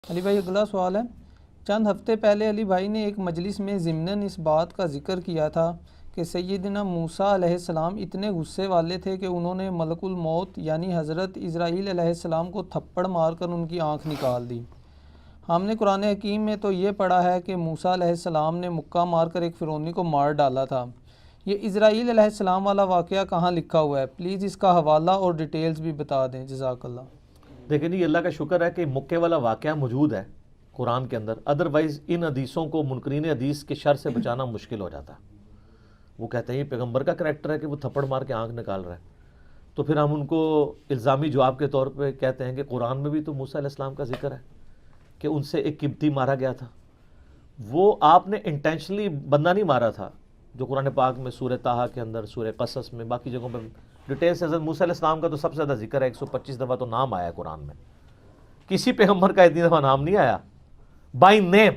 علی بھائی اگلا سوال ہے، چند ہفتے پہلے علی بھائی نے ایک مجلس میں ضمناً اس بات کا ذکر کیا تھا کہ سیدنا موسیٰ علیہ السلام اتنے غصے والے تھے کہ انہوں نے ملک الموت یعنی حضرت اسرائیل علیہ السلام کو تھپڑ مار کر ان کی آنکھ نکال دی۔ ہم نے قرآن حکیم میں تو یہ پڑھا ہے کہ موسیٰ علیہ السلام نے مکہ مار کر ایک فرعونی کو مار ڈالا تھا۔ یہ اسرائیل علیہ السلام والا واقعہ کہاں لکھا ہوا ہے؟ پلیز اس کا حوالہ اور ڈیٹیلز بھی بتا دیں، جزاک اللہ۔ دیکھیں جی، اللہ کا شکر ہے کہ مکے والا واقعہ موجود ہے قرآن کے اندر، ادروائز ان حدیثوں کو منکرین حدیث کے شر سے بچانا مشکل ہو جاتا ہے۔ وہ کہتے ہیں یہ پیغمبر کا کریکٹر ہے کہ وہ تھپڑ مار کے آنکھ نکال رہا ہے، تو پھر ہم ان کو الزامی جواب کے طور پہ کہتے ہیں کہ قرآن میں بھی تو موسیٰ علیہ السلام کا ذکر ہے کہ ان سے ایک قبطی مارا گیا تھا۔ وہ آپ نے انٹینشنلی بندہ نہیں مارا تھا، جو قرآن پاک میں سورہ طٰہٰ کے اندر، سورہ قصص میں، باقی جگہوں پہ ڈیٹیل سے حضرت موسیٰ علیہ السلام کا تو سب سے زیادہ ذکر ہے، 125 دفعہ تو نام آیا ہے قرآن میں۔ کسی پیغمبر کا اتنی دفعہ نام نہیں آیا بائی نیم۔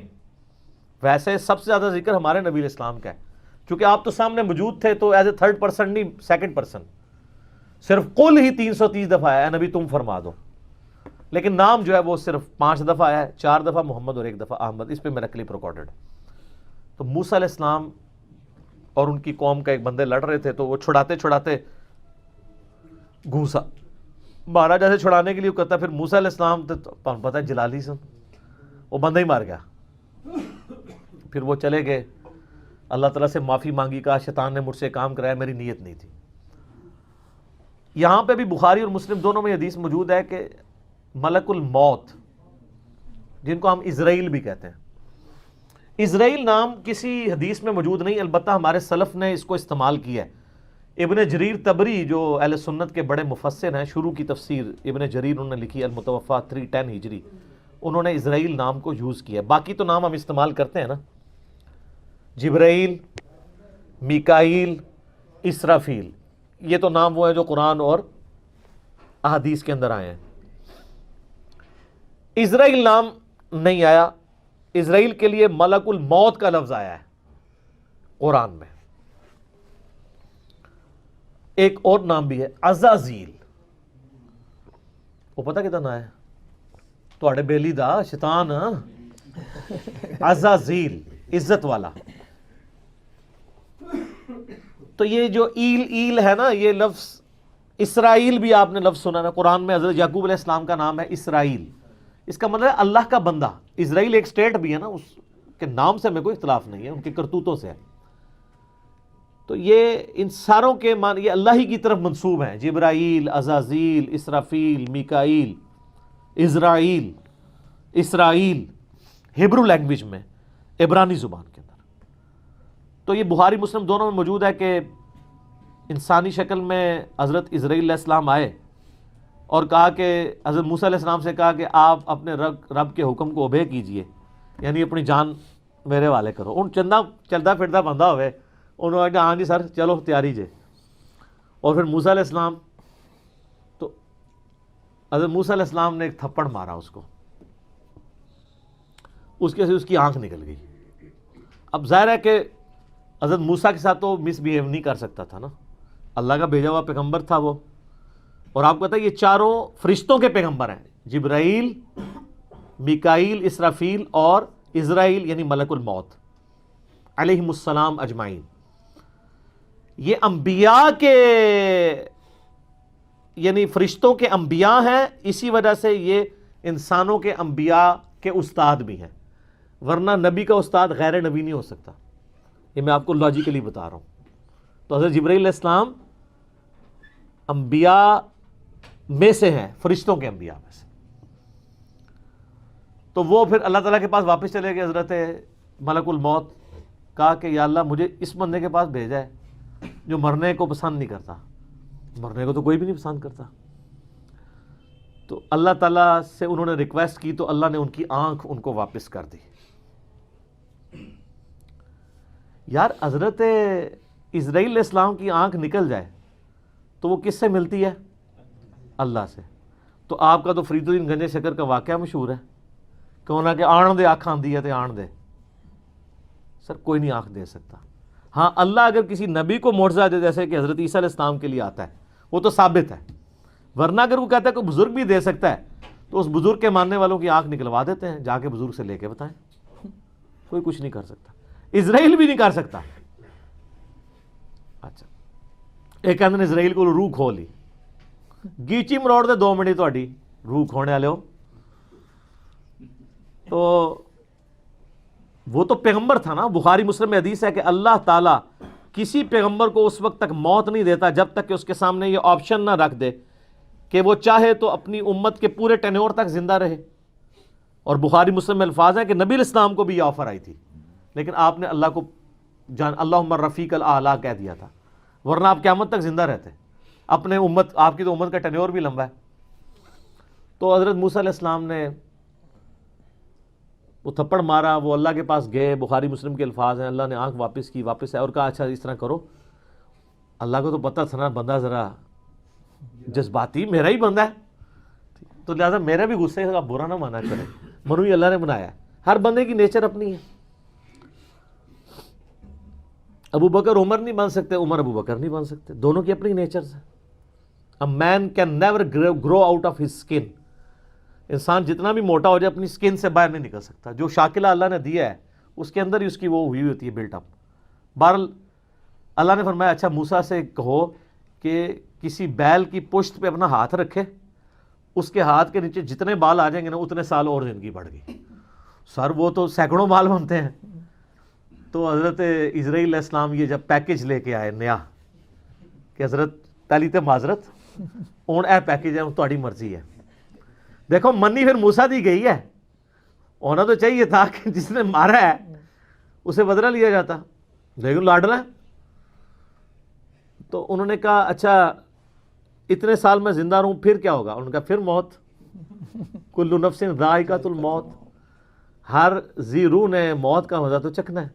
ویسے سب سے زیادہ ذکر ہمارے نبی علیہ السلام کا ہے، چونکہ آپ تو سامنے موجود تھے تو ایز اے تھرڈ پرسن نہیں، سیکنڈ پرسن، صرف قل ہی 330 دفعہ آیا ہے نبی تم فرما دو، لیکن نام جو ہے وہ صرف 5 دفعہ آیا ہے، 4 دفعہ محمد اور 1 دفعہ احمد، اس پہ میرا کلپ ریکارڈڈ ہے۔ تو موسیٰ علیہ السلام اور ان کی قوم کا ایک بندے لڑ رہے تھے، تو وہ چھڑاتے چھڑاتے گھوسا مارا، جیسے چھڑانے کے لیے وہ کہتا، پھر موسیٰ علیہ السلام تو پتہ ہے جلالی سن، وہ بندہ ہی مار گیا۔ پھر وہ چلے گئے، اللہ تعالیٰ سے معافی مانگی، کہا شیطان نے مجھ سے کام کرایا، میری نیت نہیں تھی۔ یہاں پہ بھی بخاری اور مسلم دونوں میں حدیث موجود ہے کہ ملک الموت، جن کو ہم اسرائیل بھی کہتے ہیں، اسرائیل نام کسی حدیث میں موجود نہیں، البتہ ہمارے سلف نے اس کو استعمال کیا ہے۔ ابن جریر طبری جو اہل سنت کے بڑے مفسر ہیں، شروع کی تفسیر ابن جریر انہوں نے لکھی المتوفیٰ 310 ہجری، انہوں نے اسرائیل نام کو یوز کیا ہے۔ باقی تو نام ہم استعمال کرتے ہیں نا، جبرائیل، میکائیل، اسرافیل، یہ تو نام وہ ہیں جو قرآن اور احادیث کے اندر آئے ہیں۔ اسرائیل نام نہیں آیا، اسرائیل کے لیے ملک الموت کا لفظ آیا ہے قرآن میں۔ ایک اور نام بھی ہے عزازیل، وہ پتہ کتنا ہے تواڈے بیلی دا شیطان، عزازیل عزت والا۔ تو یہ جو ایل ہے نا، یہ لفظ اسرائیل بھی آپ نے لفظ سنا نا قرآن میں، حضرت یعقوب علیہ السلام کا نام ہے اسرائیل، اس کا مطلب ہے اللہ کا بندہ۔ اسرائیل ایک سٹیٹ بھی ہے نا، اس کے نام سے ہمیں کوئی اختلاف نہیں ہے، ان کے کرتوتوں سے ہے۔ تو یہ ان ساروں کے معنی یہ اللہ ہی کی طرف منسوب ہیں، جبرائیل، عزازیل، اسرافیل، میکائیل، اسرائیل، اسرائیل، ہیبرو لینگویج میں، عبرانی زبان کے اندر۔ تو یہ بخاری مسلم دونوں میں موجود ہے کہ انسانی شکل میں حضرت اسرائیل علیہ السلام آئے اور کہا کہ حضرت موسیٰ علیہ السلام سے کہا کہ آپ اپنے رب کے حکم کو اوبے کیجئے، یعنی اپنی جان میرے والے کرو۔ ان چلتا پھرتا بندہ ہوئے، انہوں نے کہا ہاں جی سر چلو تیاری جے، اور پھر موسیٰ علیہ السلام، تو حضرت موسیٰ علیہ السلام نے ایک تھپڑ مارا اس کو، اس کے سے اس کی آنکھ نکل گئی۔ اب ظاہر ہے کہ حضرت موسیٰ کے ساتھ تو مس بیہیو نہیں کر سکتا تھا نا، اللہ کا بھیجا ہوا پیغمبر تھا وہ، اور آپ کو پتہ ہے یہ چاروں فرشتوں کے پیغمبر ہیں، جبرائیل، میکائیل، اسرافیل اور اسرائیل یعنی ملک الموت علیہم السلام اجمعین۔ یہ انبیاء کے یعنی فرشتوں کے انبیاء ہیں، اسی وجہ سے یہ انسانوں کے انبیاء کے استاد بھی ہیں، ورنہ نبی کا استاد غیر نبی نہیں ہو سکتا، یہ میں آپ کو لاجیکلی بتا رہا ہوں۔ تو حضرت جبرائیل علیہ السلام انبیاء میں سے ہیں، فرشتوں کے انبیاء میں سے۔ تو وہ پھر اللہ تعالیٰ کے پاس واپس چلے گئے، حضرت ملک الموت، کہا کہ یا اللہ مجھے اس بندے کے پاس بھیجا ہے جو مرنے کو پسند نہیں کرتا، مرنے کو تو کوئی بھی نہیں پسند کرتا۔ تو اللہ تعالیٰ سے انہوں نے ریکویسٹ کی تو اللہ نے ان کی آنکھ ان کو واپس کر دی۔ یار حضرت اسرائیل علیہ السلام کی آنکھ نکل جائے تو وہ کس سے ملتی ہے؟ اللہ سے۔ تو آپ کا تو فرید الدین گنج شکر کا واقعہ مشہور ہے کہ انہوں نے کہ آن دے آنکھ آندی ہے تے آن دے، سر کوئی نہیں آنکھ دے سکتا۔ ہاں اللہ اگر کسی نبی کو معجزہ دے جیسے کہ حضرت عیسیٰ علیہ السلام کے لیے آتا ہے وہ تو ثابت ہے، ورنہ اگر وہ کہتا ہے کوئی بزرگ بھی دے سکتا ہے تو اس بزرگ کے ماننے والوں کی آنکھ نکلوا دیتے ہیں، جا کے بزرگ سے لے کے بتائیں. کوئی کچھ نہیں کر سکتا، اسرائیل بھی نہیں کر سکتا. اچھا ایک کہتے ہیں اسرائیل کو روح کھو لی، گیچی مروڑ دے 2 منٹ تہاڈی روح کھونے والے ہو. تو وہ تو پیغمبر تھا نا. بخاری مسلم میں حدیث ہے کہ اللہ تعالیٰ کسی پیغمبر کو اس وقت تک موت نہیں دیتا جب تک کہ اس کے سامنے یہ آپشن نہ رکھ دے کہ وہ چاہے تو اپنی امت کے پورے ٹینیور تک زندہ رہے. اور بخاری مسلم میں الفاظ ہیں کہ نبی علیہ السلام کو بھی یہ آفر آئی تھی، لیکن آپ نے اللہ کو اللہم رفیق الاعلیٰ کہہ دیا تھا، ورنہ آپ قیامت تک زندہ رہتے. اپنے امت، آپ کی تو امت کا ٹینیور بھی لمبا ہے. تو حضرت موسیٰ علیہ السلام نے وہ تھپڑ مارا، وہ اللہ کے پاس گئے. بخاری مسلم کے الفاظ ہیں، اللہ نے آنکھ واپس کی، واپس ہے اور کہا اچھا اس طرح کرو. اللہ کو تو پتہ تھا نا بندہ ذرا جذباتی، میرا ہی بندہ ہے، تو لہٰذا میرے بھی غصے کا برا نہ مانا کرے. منو ہی اللہ نے بنایا ہے، ہر بندے کی نیچر اپنی ہے. ابو بکر عمر نہیں بن سکتے، عمر ابو بکر نہیں بن سکتے، دونوں کی اپنی نیچرز ہیں. A man can never grow out of his skin. انسان جتنا بھی موٹا ہو جائے اپنی سکن سے باہر نہیں نکل سکتا. جو شاکلہ اللہ نے دیا ہے اس کے اندر ہی اس کی وہ ہوئی ہوتی ہے بلٹ اپ. بہرحال اللہ نے فرمایا اچھا موسیٰ سے کہو کہ کسی بیل کی پشت پہ اپنا ہاتھ رکھے، اس کے ہاتھ کے نیچے جتنے بال آ جائیں گے نا اتنے سال اور زندگی بڑھ گئی. سر وہ تو سینکڑوں بال بنتے ہیں. تو حضرت اسرائیل علیہ السلام یہ جب پیکج لے کے آئے نیا کہ حضرت پہلی تے معذرت ہوں اے پیکج ہے تہاڈی مرضی ہے. دیکھو منی پھر موسیٰ دی گئی ہے، ہونا تو چاہیے تھا کہ جس نے مارا ہے اسے بدلہ لیا جاتا، لیکن لاڈلا ہے. تو انہوں نے کہا اچھا اتنے سال میں زندہ رہوں پھر کیا ہوگا؟ انہوں نے کہا پھر موت. کل نفس ذائقۃ الموت، ہر ذی روح نے موت کا مزہ تو چکھنا ہے.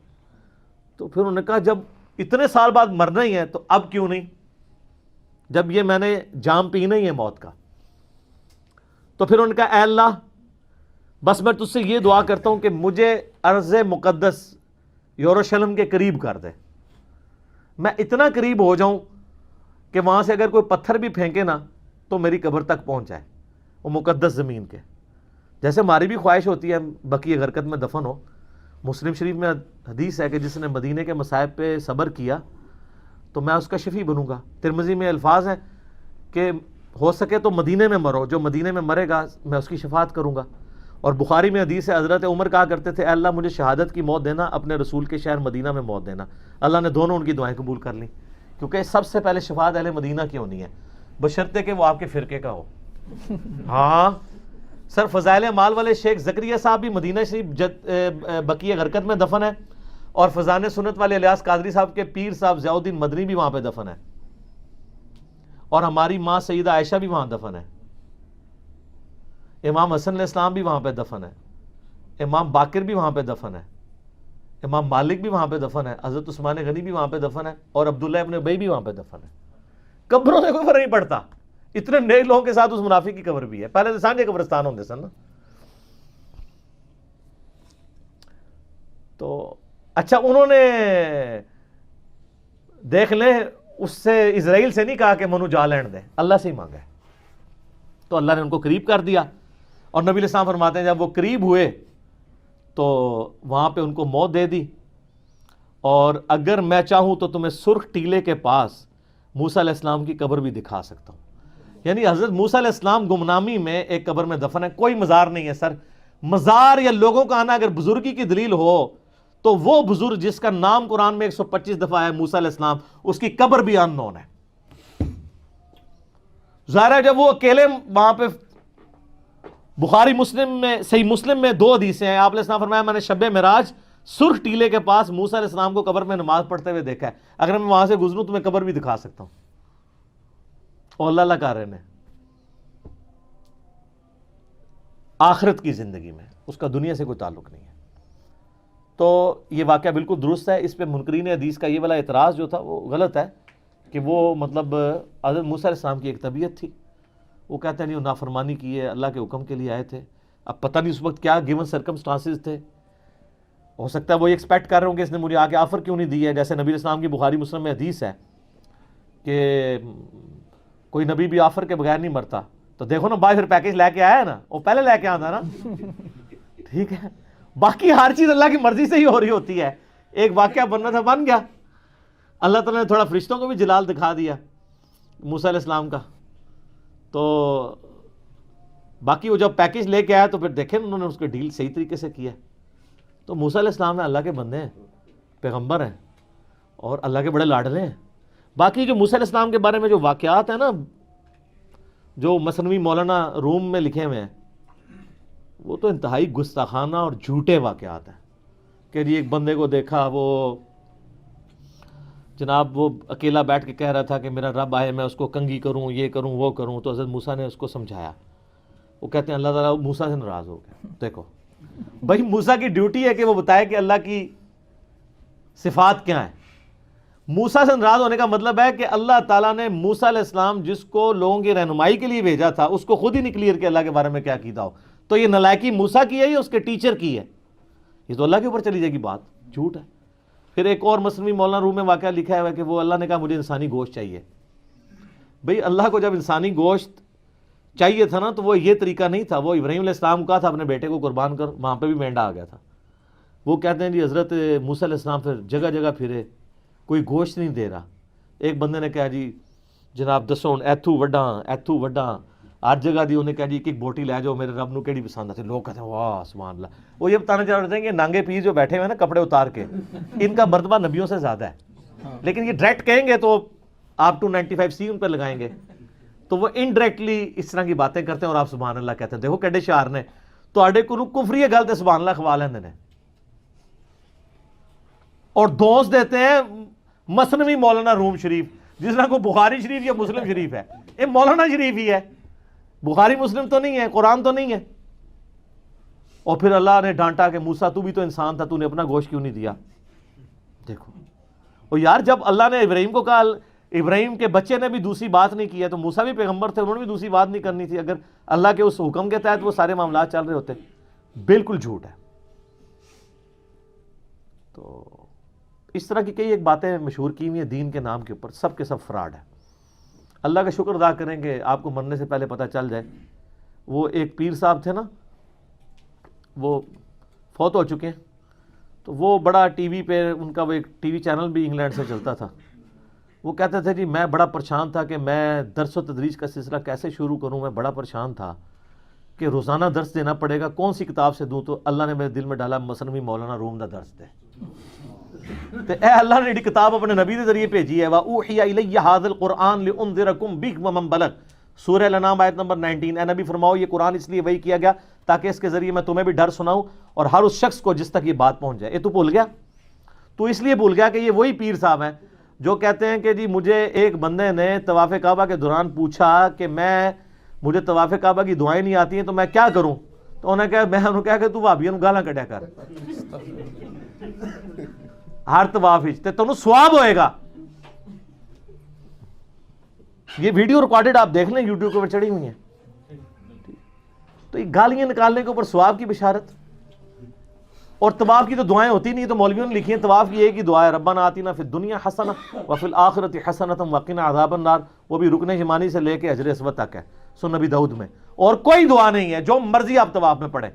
تو پھر انہوں نے کہا جب اتنے سال بعد مرنا ہی ہے تو اب کیوں نہیں، جب یہ میں نے جام پینا ہی ہے موت کا. تو پھر انہوں نے کہا اے اللہ بس میں تجھ سے یہ دعا کرتا ہوں کہ مجھے ارض مقدس یروشلم کے قریب کر دے، میں اتنا قریب ہو جاؤں کہ وہاں سے اگر کوئی پتھر بھی پھینکے نا تو میری قبر تک پہنچ جائے، وہ مقدس زمین کے. جیسے ہماری بھی خواہش ہوتی ہے بقیع غرقد میں دفن ہو. مسلم شریف میں حدیث ہے کہ جس نے مدینے کے مصائب پہ صبر کیا تو میں اس کا شفیع بنوں گا. ترمذی میں الفاظ ہیں کہ ہو سکے تو مدینے میں مرو، جو مدینے میں مرے گا میں اس کی شفاعت کروں گا. اور بخاری میں حدیث ہے حضرت عمر کہا کرتے تھے اے اللہ مجھے شہادت کی موت دینا، اپنے رسول کے شہر مدینہ میں موت دینا. اللہ نے دونوں ان کی دعائیں قبول کر لیں، کیونکہ سب سے پہلے شفاعت اہل مدینہ کی ہونی ہے، بشرطے کہ وہ آپ کے فرقے کا ہو. ہاں سر فضائل اعمال والے شیخ زکریا صاحب بھی مدینہ شریف بقیع غرقد میں دفن ہے، اور فضان سنت والے الیاس قادری صاحب کے پیر صاحب ضیاء الدین مدنی بھی وہاں پہ دفن ہے، اور ہماری ماں سیدہ عائشہ بھی وہاں دفن ہے، امام حسن علیہ السلام بھی وہاں پہ دفن ہے، امام باقر بھی وہاں پہ دفن ہے، امام مالک بھی وہاں پہ دفن ہے، حضرت عثمان غنی بھی وہاں پہ دفن ہے، اور عبداللہ ابن ابی بھی وہاں پہ دفن ہے. قبروں سے کوئی فرق نہیں پڑتا، اتنے نئے لوگوں کے ساتھ اس منافق کی قبر بھی ہے. پہلے تو سانجے قبرستان ہوندے سن نا. تو اچھا انہوں نے دیکھ لیں اس سے اسرائیل سے نہیں کہا کہ منو جا لین دے، اللہ سے ہی مانگا ہے. تو اللہ نے ان کو قریب کر دیا، اور نبی علیہ السلام فرماتے ہیں جب وہ قریب ہوئے تو وہاں پہ ان کو موت دے دی. اور اگر میں چاہوں تو تمہیں سرخ ٹیلے کے پاس موسیٰ علیہ السلام کی قبر بھی دکھا سکتا ہوں. یعنی حضرت موسیٰ علیہ السلام گمنامی میں ایک قبر میں دفن ہے، کوئی مزار نہیں ہے. سر مزار یا لوگوں کا آنا اگر بزرگی کی دلیل ہو تو وہ بزرگ جس کا نام قرآن میں 125 دفعہ ہے موسیٰ علیہ السلام، اس کی قبر بھی ان نون ہے. ظاہر ہے جب وہ اکیلے وہاں پہ، بخاری مسلم میں صحیح مسلم میں 2 حدیثیں ہیں، آپ علیہ السلام فرمایا میں نے شب معراج سرخ ٹیلے کے پاس موسیٰ علیہ السلام کو قبر میں نماز پڑھتے ہوئے دیکھا ہے، اگر میں وہاں سے گزروں تو میں قبر بھی دکھا سکتا ہوں. اور اللہ کر رہے ہیں آخرت کی زندگی میں، اس کا دنیا سے کوئی تعلق نہیں ہے. تو یہ واقعہ بالکل درست ہے. اس پہ منکرین حدیث کا یہ والا اعتراض جو تھا وہ غلط ہے کہ وہ مطلب حضرت موسیٰ علیہ السلام کی ایک طبیعت تھی، وہ کہتے ہیں نہیں وہ نافرمانی کی ہے، اللہ کے حکم کے لیے آئے تھے. اب پتہ نہیں اس وقت کیا گیون سرکمسٹانسز تھے، ہو سکتا ہے وہ یہ ایکسپیکٹ کر رہے ہوں کہ اس نے مجھے آگے آفر کیوں نہیں دی ہے. جیسے نبی علیہ السلام کی بخاری مسلم میں حدیث ہے کہ کوئی نبی بھی آفر کے بغیر نہیں مرتا، تو دیکھو نا بھائی پھر پیکج لے کے آیا ہے نا, وہ پہلے لے کے آتا نا, ٹھیک ہے. باقی ہر چیز اللہ کی مرضی سے ہی ہو رہی ہوتی ہے. ایک واقعہ بننا تھا, بن گیا. اللہ تعالیٰ نے تھوڑا فرشتوں کو بھی جلال دکھا دیا موسیٰ علیہ السلام کا. تو باقی وہ جب پیکج لے کے آیا تو پھر دیکھیں انہوں نے اس کے ڈیل صحیح طریقے سے کیا. تو موسیٰ علیہ السلام نے اللہ کے بندے ہیں, پیغمبر ہیں, اور اللہ کے بڑے لاڈلے ہیں. باقی جو موسیٰ علیہ السلام کے بارے میں جو واقعات ہیں نا, جو مثنوی مولانا روم میں لکھے ہوئے ہیں, وہ تو انتہائی گستاخانہ اور جھوٹے واقعات ہیں. کہ جی ایک بندے کو دیکھا, وہ جناب وہ اکیلا بیٹھ کے کہہ رہا تھا کہ میرا رب آئے, میں اس کو کنگھی کروں, یہ کروں, وہ کروں. تو حضرت موسیٰ نے اس کو سمجھایا. وہ کہتے ہیں اللہ تعالیٰ موسیٰ سے ناراض ہو گیا. دیکھو بھائی موسیٰ کی ڈیوٹی ہے کہ وہ بتائے کہ اللہ کی صفات کیا ہیں. موسیٰ سے ناراض ہونے کا مطلب ہے کہ اللہ تعالیٰ نے موسیٰ علیہ السلام جس کو لوگوں کی رہنمائی کے لیے بھیجا تھا, اس کو خود ہی نہیں کلیئر کہ اللہ کے بارے میں کیا عقیدہ ہو. تو یہ نالائکی موسیٰ کی ہے یا اس کے ٹیچر کی ہے؟ یہ تو اللہ کے اوپر چلی جائے گی بات, جھوٹ ہے. پھر ایک اور مثنوی مولانا روم میں واقعہ لکھا ہے کہ وہ اللہ نے کہا مجھے انسانی گوشت چاہیے. بھئی اللہ کو جب انسانی گوشت چاہیے تھا نا, تو وہ یہ طریقہ نہیں تھا. وہ ابراہیم علیہ السلام کا تھا اپنے بیٹے کو قربان کر, وہاں پہ بھی مینڈا آ گیا تھا. وہ کہتے ہیں جی حضرت موسیٰ علیہ السلام پھر جگہ جگہ پھرے, کوئی گوشت نہیں دے رہا. ایک بندے نے کہا جی جناب دسو ایتھو وڈاں ہر جگہ دی. انہیں کہا جی ایک بوٹی لے جاؤ, میرے رب نو کیڑی پسند آتی. لوگ کہتے ہیں واہ سبحان اللہ. وہ یہ بتانا چاہ رہے ہیں کہ نانگے پیر جو بیٹھے ہوئے ہیں نا کپڑے اتار کے, ان کا مرتبہ نبیوں سے زیادہ ہے. لیکن یہ ڈائریکٹ کہیں گے تو آپ 295C ان پہ لگائیں گے, تو وہ انڈائریکٹلی اس طرح کی باتیں کرتے ہیں اور آپ سبحان اللہ کہتے ہیں. دیکھو کیڈے شعار نے تواڈے کولوں کفری گل تے سبحان اللہ کھوا لیندے نے, اور دوست دیتے ہیں مثنوی مولانا روم شریف, جس طرح کو بخاری شریف یا مسلم شریف ہے. یہ مولانا شریف ہی ہے, بخاری مسلم تو نہیں ہے, قرآن تو نہیں ہے. اور پھر اللہ نے ڈانٹا کہ موسیٰ تو بھی تو انسان تھا, تو نے اپنا گوشت کیوں نہیں دیا. دیکھو اور یار جب اللہ نے ابراہیم کو کہا, ابراہیم کے بچے نے بھی دوسری بات نہیں کی ہے, تو موسیٰ بھی پیغمبر تھے, انہوں نے بھی دوسری بات نہیں کرنی تھی. اگر اللہ کے اس حکم کے تحت وہ سارے معاملات چل رہے ہوتے. بالکل جھوٹ ہے. تو اس طرح کی کئی ایک باتیں مشہور کی ہوئی ہیں دین کے نام کے اوپر, سب کے سب فراڈ ہے. اللہ کا شکر ادا کریں کہ آپ کو مرنے سے پہلے پتہ چل جائے. وہ ایک پیر صاحب تھے نا, وہ فوت ہو چکے ہیں. تو وہ بڑا ٹی وی پہ ان کا وہ ایک ٹی وی چینل بھی انگلینڈ سے چلتا تھا. وہ کہتے تھے جی میں بڑا پریشان تھا کہ میں درس و تدریس کا سلسلہ کیسے شروع کروں. میں بڑا پریشان تھا کہ روزانہ درس دینا پڑے گا, کون سی کتاب سے دوں. تو اللہ نے میرے دل میں ڈالا مثنوی مولانا روم دا درس دے. تو اے اللہ نے ایڈی کتاب اپنے نبی کے ذریعے بھیجی ہے. وَأُوحِيَ إِلَيَّ هَذَا الْقُرْآنُ لِأُنذِرَكُم بِهِ وَمَن بَلَغَ, سورہ الانعام آیت نمبر 19. اے نبی فرماؤ یہ قرآن اس لیے وحی کیا گیا تاکہ اس کے ذریعے میں تمہیں بھی ڈر سناؤں اور ہر اس شخص کو جس تک یہ بات پہنچ جائے. یہ تو بھول گیا, تو اس لیے بھول گیا کہ یہ وہی پیر صاحب ہیں جو کہتے ہیں کہ جی مجھے ایک بندے نے طواف کعبہ کے دوران پوچھا کہ مجھے طواف کعبہ کی دعائیں نہیں آتی ہیں تو میں کیا کروں. تو انہوں نے کہا, میں انہوں نے کہا کہ تو بھابیوں کو گالاں کڈیا کر ہر طواف تے تمہیں ثواب ہوئے گا. یہ ویڈیو ریکارڈڈ آپ دیکھ لیں, یوٹیوب کے اوپر چڑھی ہوئی ہیں. تو یہ گالیاں نکالنے کے اوپر ثواب کی بشارت. اور طواف کی تو دعائیں ہوتی نہیں, تو مولویوں نے لکھی ہیں طواف کی ایک ہی دعا ہے, ربنا آتنا فی الدنیا حسنہ وفی الآخرۃ حسنۃ وقنا عذاب النار. وہ بھی رکن یمانی سے لے کے حجر اسود تک ہے سنن نبی داؤد میں. اور کوئی دعا نہیں ہے, جو مرضی آپ طواف میں پڑھیں,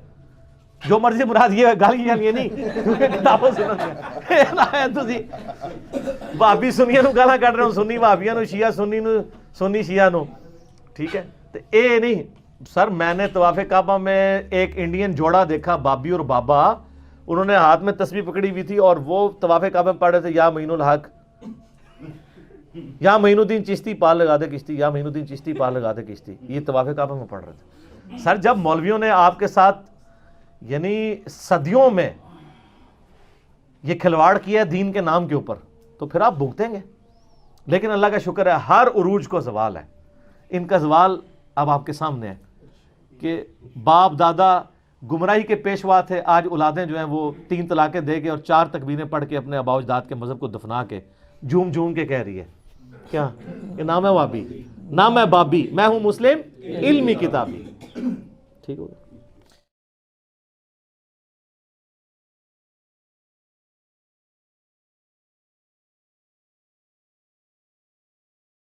جو مرضی. مراد یہ گالیاں یہ نہیں کیونکہ کتابوں سے بھابی سنیاں نو گالاں کڈ رہے ہو, سنی بھابیاں نو, شیعہ سنی نو, سنی شیعہ نو, ٹھیک ہے. تو اے نہیں سر, میں نے طواف کعبہ میں ایک انڈین جوڑا دیکھا, بابی اور بابا, انہوں نے ہاتھ میں تسبیح پکڑی ہوئی تھی اور وہ طواف کعبہ میں پڑھ رہے تھے یا معین الحق, یا معین الدین چشتی پال لگا دے کشتی, یا معین الدین چشتی پال لگا دے کشتی. یہ طواف کعبہ میں پڑھ رہے تھے. سر جب مولویوں نے آپ کے ساتھ یعنی صدیوں میں یہ کھلواڑ کیا ہے دین کے نام کے اوپر, تو پھر آپ بھگتیں گے. لیکن اللہ کا شکر ہے ہر عروج کو زوال ہے. ان کا زوال اب آپ کے سامنے ہے کہ باپ دادا گمراہی کے پیشوا تھے, آج اولادیں جو ہیں وہ 3 طلاقیں دے کے اور 4 تکبیریں پڑھ کے اپنے آباء و اجداد کے مذہب کو دفنا کے جھوم جھوم کے کہہ رہی ہے کیا کہ نام ہے وابی, نام ہے بابی, میں ہوں مسلم علمی کتابی. ٹھیک ہوگا.